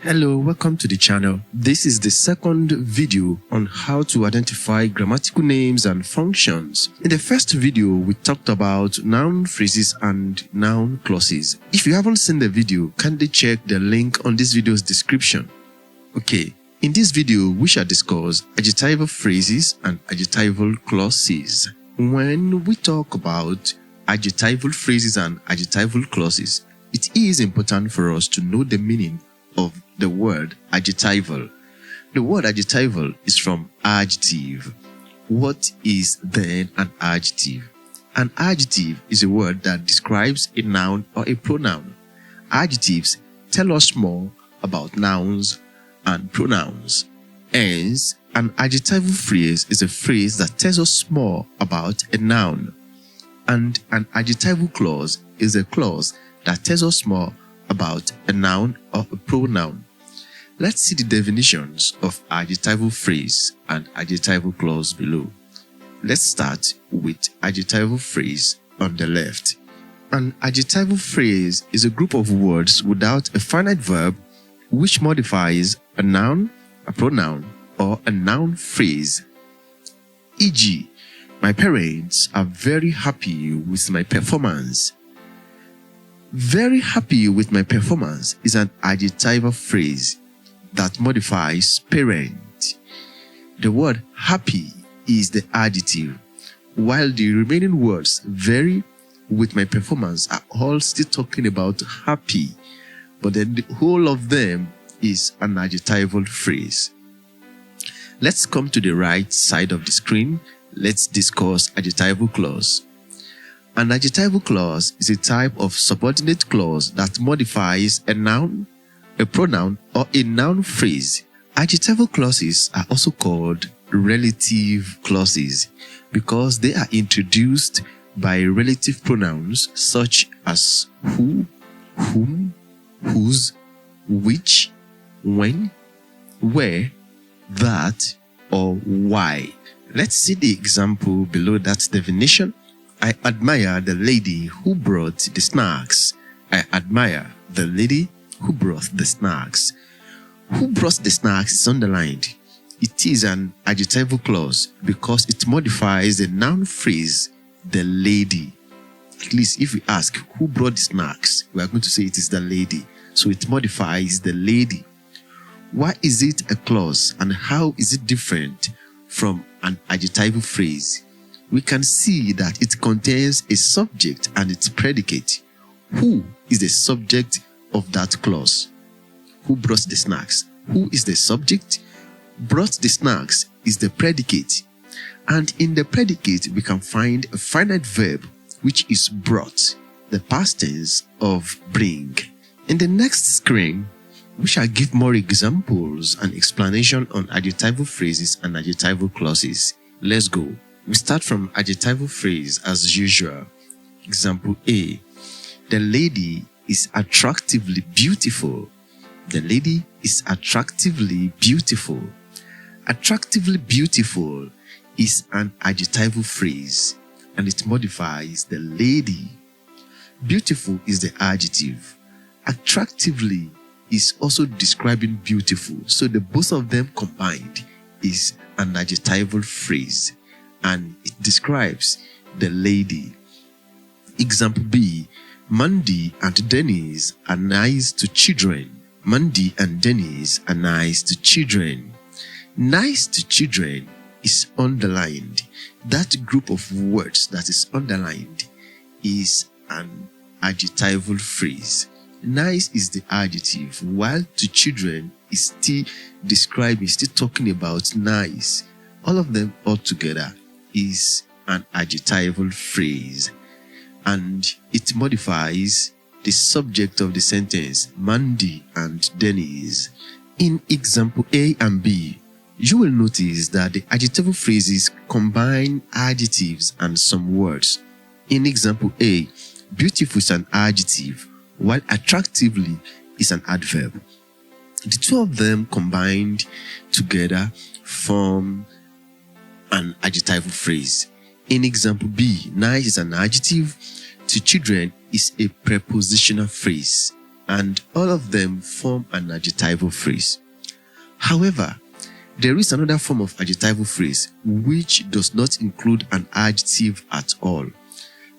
Hello, welcome to the channel. This is the second video on how to identify grammatical names and functions. In the first video, we talked about noun phrases and noun clauses. If you haven't seen the video, kindly check the link on this video's description. Okay, in this video, we shall discuss adjectival phrases and adjectival clauses. When we talk about adjectival phrases and adjectival clauses, it is important for us to know the meaning of the word adjectival. The word adjectival is from adjective. What is then an adjective? An adjective is a word that describes a noun or a pronoun. Adjectives tell us more about nouns and pronouns. Hence, an adjectival phrase is a phrase that tells us more about a noun. And an adjectival clause is a clause that tells us more about a noun or a pronoun. Let's see the definitions of adjectival phrase and adjectival clause below. Let's start with adjectival phrase on the left. An adjectival phrase is a group of words without a finite verb which modifies a noun, a pronoun, or a noun phrase. E.g., my parents are very happy with my performance. Very happy with my performance is an adjectival phrase that modifies parent. The word happy is the adjective, while the remaining words very with my performance are all still talking about happy, but then the whole of them is an adjectival phrase. Let's come to the right side of the screen. Let's discuss adjectival clause. An adjectival clause is a type of subordinate clause that modifies a noun, a pronoun, or a noun phrase. Adjectival clauses are also called relative clauses because they are introduced by relative pronouns such as who, whom, whose, which, when, where, that, or why. Let's see the example below that definition. I admire the lady who brought the snacks. I admire the lady who brought the snacks. Who brought the snacks is underlined. It is an adjectival clause because it modifies the noun phrase, the lady. At least if we ask who brought the snacks, we are going to say it is the lady. So it modifies the lady. Why is it a clause and how is it different from an adjectival phrase? We can see that it contains a subject and its predicate. Who is the subject of that clause? Who brought the snacks? Who is the subject? Brought the snacks is the predicate. And in the predicate, we can find a finite verb, which is brought, the past tense of bring. In the next screen, we shall give more examples and explanation on adjectival phrases and adjectival clauses. Let's go. We start from adjectival phrase as usual. Example A. The lady is attractively beautiful. The lady is attractively beautiful. Attractively beautiful is an adjectival phrase and it modifies the lady. Beautiful is the adjective. Attractively is also describing beautiful. So the both of them combined is an adjectival phrase and it describes the lady. Example B. Mandy and Dennis are nice to children. Mandy and Dennis are nice to children. Nice to children is underlined. That group of words that is underlined is an adjectival phrase. Nice is the adjective, while to children is still describing, still talking about nice. All of them all together is an adjectival phrase and it modifies the subject of the sentence, Mandy and Dennis. In example A and B, you will notice that the adjectival phrases combine adjectives and some words. In example A, beautiful is an adjective, while attractively is an adverb. The two of them combined together form an adjectival phrase. In example B, nice is an adjective, to children is a prepositional phrase. and all of them form an adjectival phrase. However, there is another form of adjectival phrase which does not include an adjective at all.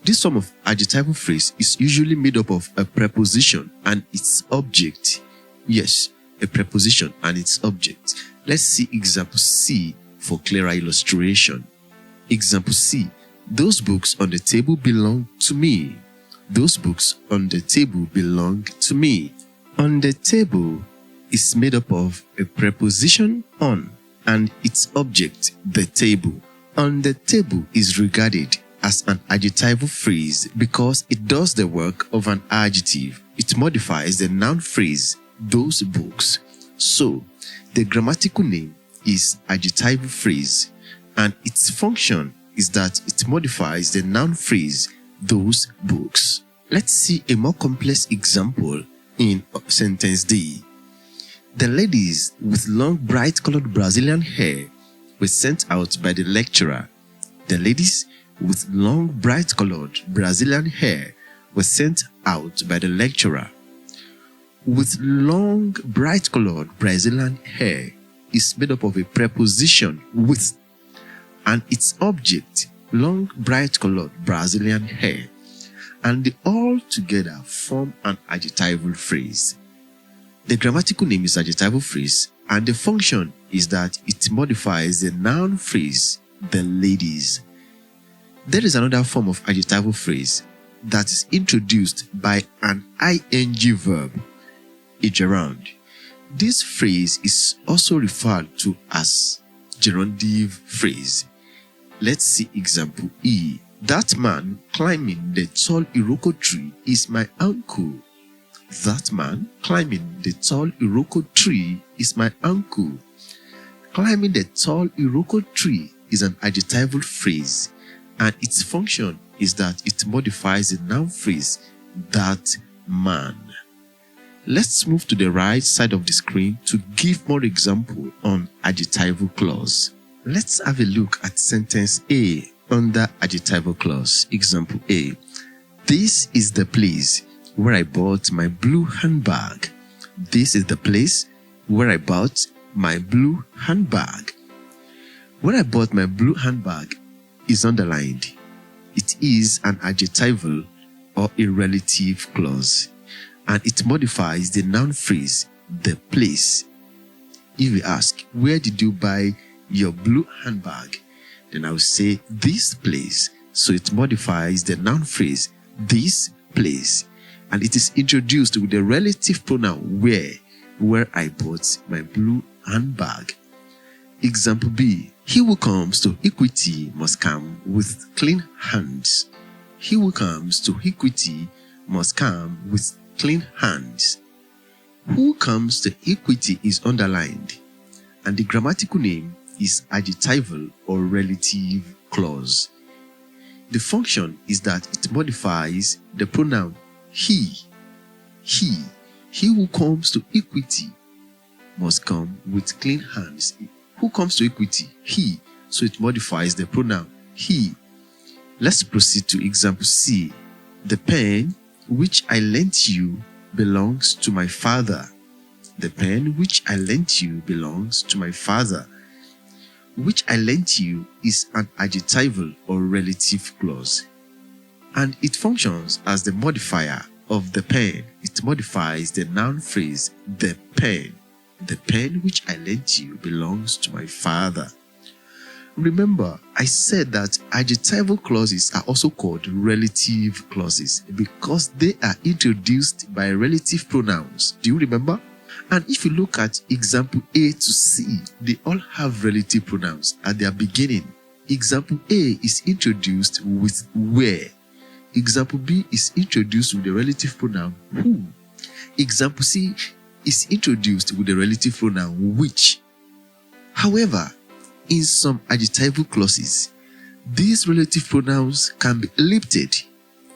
This form of adjectival phrase is usually made up of a preposition and its object. Yes, a preposition and its object. Let's see example C for clearer illustration. Example C. Those books on the table belong to me. Those books on the table belong to me. On the table is made up of a preposition on and its object, the table. On the table is regarded as an adjectival phrase because it does the work of an adjective. It modifies the noun phrase, those books. So, the grammatical name is adjectival phrase, and its function is that it modifies the noun phrase, those books. Let's see a more complex example in sentence D. The ladies with long, bright-colored Brazilian hair were sent out by the lecturer. The ladies with long, bright-colored Brazilian hair were sent out by the lecturer. With long, bright-colored Brazilian hair is made up of a preposition with and its object, long, bright-colored Brazilian hair, and they all together form an adjectival phrase. The grammatical name is adjectival phrase, and the function is that it modifies the noun phrase, the ladies. There is another form of adjectival phrase that is introduced by an ing verb, a gerund. This phrase is also referred to as gerundive phrase. Let's see example E. That man climbing the tall Iroko tree is my uncle. That man climbing the tall Iroko tree is my uncle. Climbing the tall Iroko tree is an adjectival phrase, and its function is that it modifies the noun phrase, that man. Let's move to the right side of the screen to give more example on adjectival clause. Let's have a look at sentence A under adjectival clause. Example A. This is the place where I bought my blue handbag. This is the place where I bought my blue handbag. Where I bought my blue handbag is underlined. It is an adjectival or a relative clause, and it modifies the noun phrase, the place. If we ask, where did you buy your blue handbag? Then I will say this place. So it modifies the noun phrase, this place, and it is introduced with the relative pronoun where I bought my blue handbag. Example B. He who comes to equity must come with clean hands. He who comes to equity must come with clean hands. Who comes to equity is underlined, and the grammatical name is adjectival or relative clause. The function is that it modifies the pronoun he. He who comes to equity must come with clean hands. Who comes to equity? He. So it modifies the pronoun he. Let's proceed to example C. The pen which I lent you belongs to my father. The pen which I lent you belongs to my father. Which I lent you is an adjectival or relative clause, and it functions as the modifier of the pen. It modifies the noun phrase, the pen. The pen which I lent you belongs to my father. Remember, I said that adjectival clauses are also called relative clauses because they are introduced by relative pronouns. Do you remember? And if you look at example A to C, they all have relative pronouns at their beginning. Example A is introduced with where. Example B is introduced with the relative pronoun who. Example C is introduced with the relative pronoun which. However, in some adjectival clauses, these relative pronouns can be ellipted.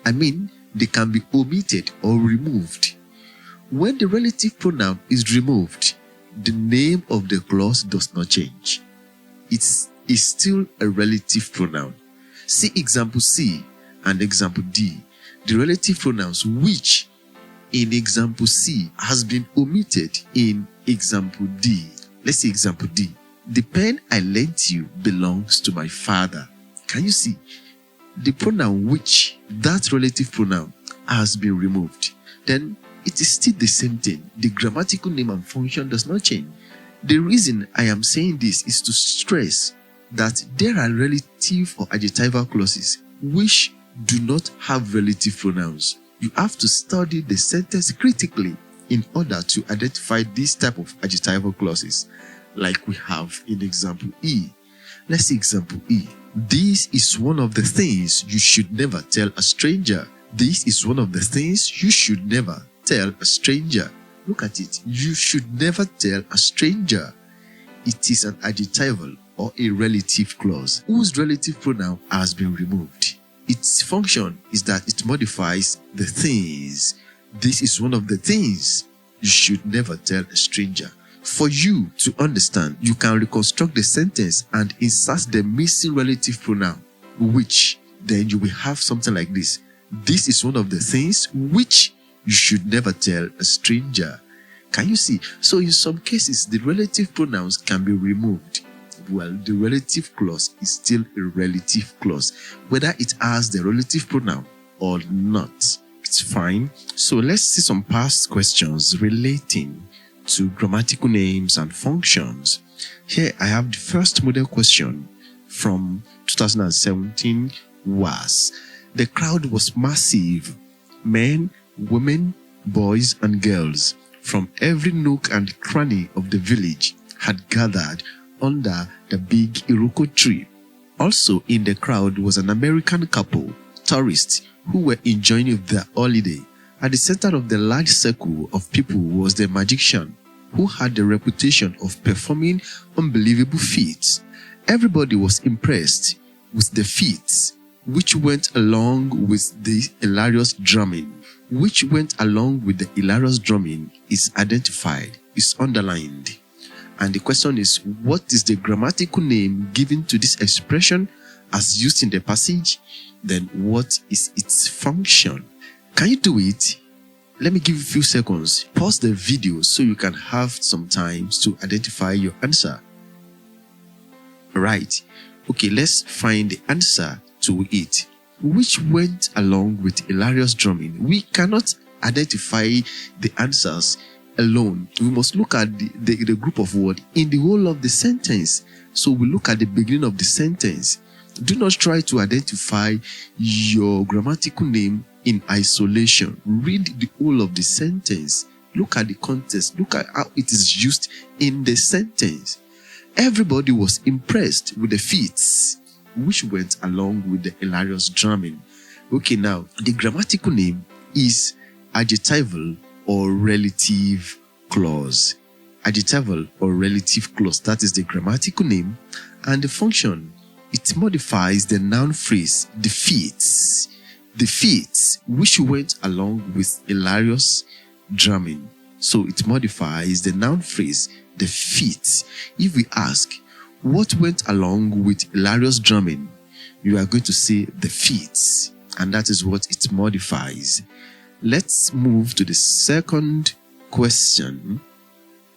They can be omitted or removed. When the relative pronoun is removed, the name of the clause does not change. It is still a relative pronoun. See example C and example D. The relative pronouns which in example C has been omitted in example D. Let's see example D. The pen I lent you belongs to my father. Can you see? The pronoun which, that relative pronoun, has been removed. Then it is still the same thing. The grammatical name and function does not change. The reason I am saying this is to stress that there are relative or adjectival clauses which do not have relative pronouns. You have to study the sentence critically in order to identify this type of adjectival clauses, like we have in example E. Let's see example E. This is one of the things you should never tell a stranger. This is one of the things you should never tell a stranger. Look at it. You should never tell a stranger. It is an adjectival or a relative clause whose relative pronoun has been removed. Its function is that it modifies the things. This is one of the things you should never tell a stranger. For you to understand, you can reconstruct the sentence and insert the missing relative pronoun, which then you will have something like this. This is one of the things which you should never tell a stranger. Can you see? So in some cases, the relative pronouns can be removed. Well, the relative clause is still a relative clause, whether it has the relative pronoun or not. It's fine. So let's see some past questions relating to grammatical names and functions. Here I have the first model question from 2017 was, the crowd was massive. Men, women, boys and girls from every nook and cranny of the village had gathered under the big Iroko tree. Also in the crowd was an American couple, tourists, who were enjoying their holiday. At the center of the large circle of people was the magician, who had the reputation of performing unbelievable feats. Everybody was impressed with the feats, which went along with the hilarious drumming. Which went along with the hilarious drumming is identified, is underlined. And the question is, what is the grammatical name given to this expression as used in the passage? Then what is its function? Can you do it? Let me give you a few seconds. Pause the video so you can have some time to identify your answer. Right. Okay, let's find the answer to it. Which went along with hilarious drumming. We cannot identify the answers alone. We must look at the group of words in the whole of the sentence. So we look at the beginning of the sentence. Do not try to identify your grammatical name in isolation. Read the whole of the sentence. Look at the context. Look at how it is used in the sentence. Everybody was impressed with the feats which went along with the hilarious drumming. Okay, now the grammatical name is adjectival or relative clause. Adjectival or relative clause, that is the grammatical name. And the function, it modifies the noun phrase, the feats. The feats which went along with hilarious drumming. So it modifies the noun phrase, the feats. If we ask, what went along with hilarious drumming? You are going to say the feats, and that is what it modifies. Let's move to the second question.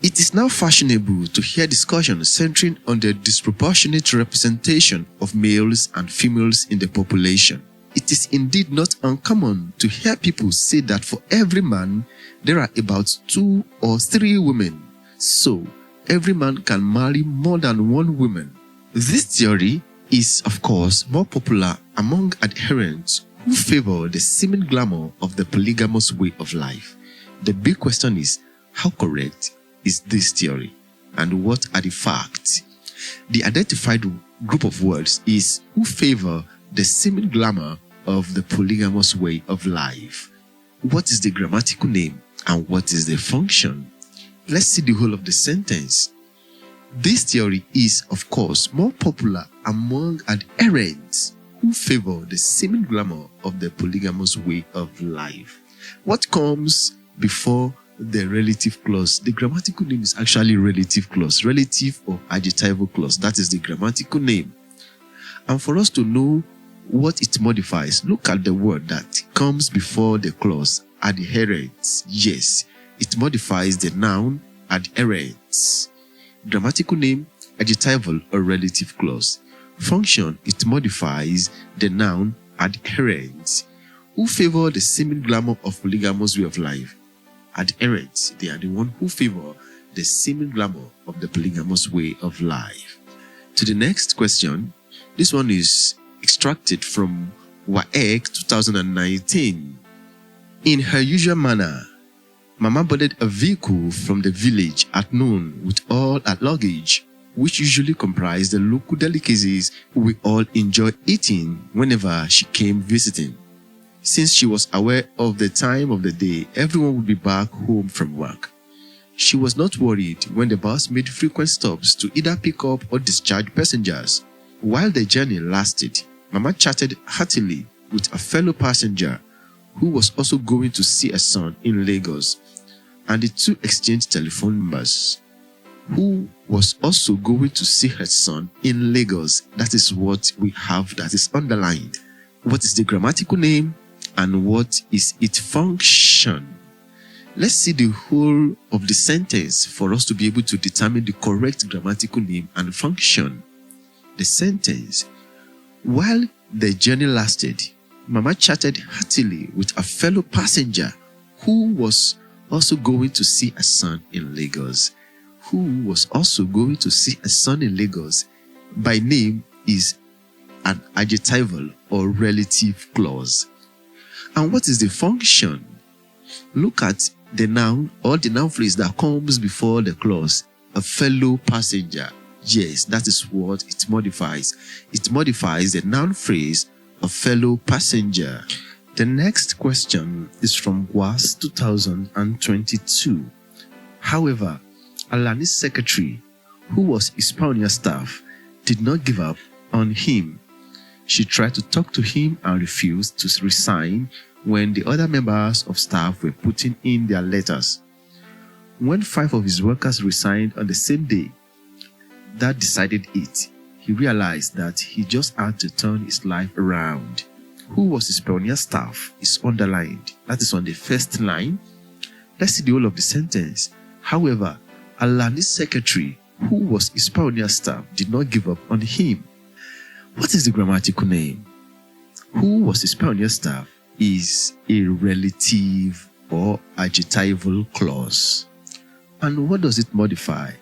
It is now fashionable to hear discussions centering on the disproportionate representation of males and females in the population. It is indeed not uncommon to hear people say that for every man, there are about 2 or 3 women. So, every man can marry more than one woman. This theory is, of course, more popular among adherents who favor the seeming glamour of the polygamous way of life. The big question is, how correct is this theory? And what are the facts? The identified group of words is who favor the seeming glamour of the polygamous way of life. What is the grammatical name and what is the function? Let's see the whole of the sentence. This theory is, of course, more popular among adherents who favor the seeming glamour of the polygamous way of life. What comes before the relative clause? The grammatical name is actually relative clause, relative or adjectival clause. That is the grammatical name. And for us to know what it modifies, look at the word that comes before the clause adherent. Yes, it modifies the noun adherent. Grammatical name, adjectival or relative clause. Function, it modifies the noun adherent. Who favor the seeming glamour of polygamous way of life? Adherent, they are the one who favor the seeming glamour of the polygamous way of life. To the next question, this one is extracted from WAEC 2019. In her usual manner, Mama boarded a vehicle from the village at noon with all her luggage, which usually comprised the local delicacies we all enjoy eating whenever she came visiting. Since she was aware of the time of the day everyone would be back home from work, she was not worried when the bus made frequent stops to either pick up or discharge passengers. While the journey lasted, Mama chatted heartily with a fellow passenger who was also going to see a son in Lagos, and the two exchanged telephone numbers. Who was also going to see her son in Lagos? That is what we have that is underlined. What is the grammatical name and what is its function? Let's see the whole of the sentence for us to be able to determine the correct grammatical name and function. The sentence: while the journey lasted, Mama chatted heartily with a fellow passenger who was also going to see a son in Lagos. Who was also going to see a son in Lagos by name is an adjectival or relative clause. And what is the function? Look at the noun or the noun phrase that comes before the clause, a fellow passenger. Yes, that is what it modifies. It modifies the noun phrase, a fellow passenger. The next question is from WASSCE 2022. However, Alani's secretary, who was his pioneer staff, did not give up on him. She tried to talk to him and refused to resign when the other members of staff were putting in their letters. When 5 of his workers resigned on the same day, that decided it. He realized that he just had to turn his life around. Who was his pioneer staff is underlined. That is on the first line. Let's see the whole of the sentence. However, Alani's secretary, who was his pioneer staff, did not give up on him. What is the grammatical name? Who was his pioneer staff is a relative or adjectival clause. And what does it modify?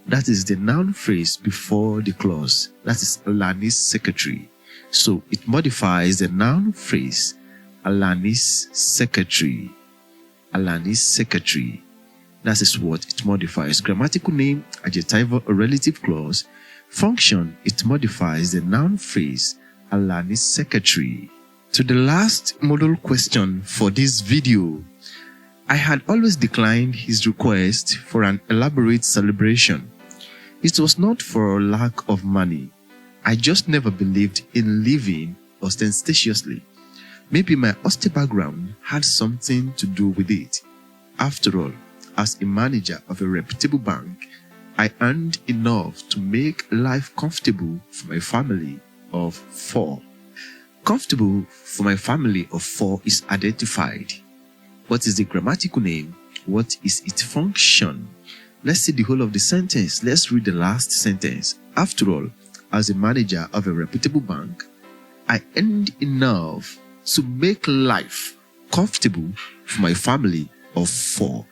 That is the noun phrase before the clause. That is Alani's secretary. So it modifies the noun phrase, Alani's secretary. Alani's secretary. That is what it modifies. Grammatical name, adjectival or relative clause. Function, it modifies the noun phrase, Alani's secretary. To the last model question for this video, I had always declined his request for an elaborate celebration. It was not for lack of money. I just never believed in living ostentatiously. Maybe my austere background had something to do with it. After all, as a manager of a reputable bank, I earned enough to make life comfortable for my family of 4. Comfortable for my family of 4 is identified. What is the grammatical name? What is its function? Let's see the whole of the sentence. Let's read the last sentence. After all, as a manager of a reputable bank, I earned enough to make life comfortable for my family of 4.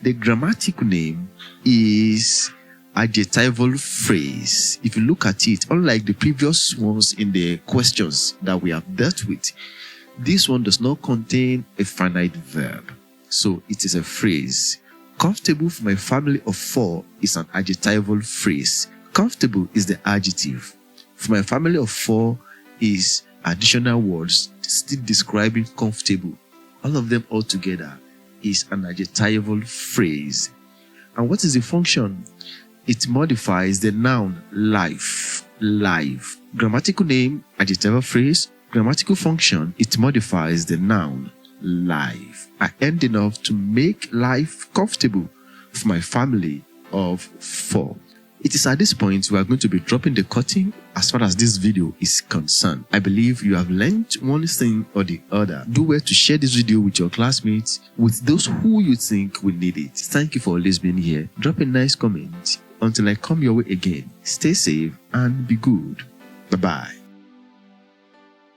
The grammatical name is adjectival phrase. If you look at it, unlike the previous ones in the questions that we have dealt with, this one does not contain a finite verb. So it is a phrase. Comfortable for my family of 4 is an adjectival phrase. Comfortable is the adjective. For my family of 4 is additional words still describing comfortable. All of them all together is an adjectival phrase. And what is the function? It modifies the noun life. Life. Grammatical name, adjectival phrase. Grammatical function, it modifies the noun life. I earned enough to make life comfortable for my family of 4. It is at this point we are going to be dropping the curtain as far as this video is concerned. I believe you have learned one thing or the other. Do well to share this video with your classmates, with those who you think will need it. Thank you for always being here. Drop a nice comment. Until I come your way again, stay safe and be good. Bye-bye.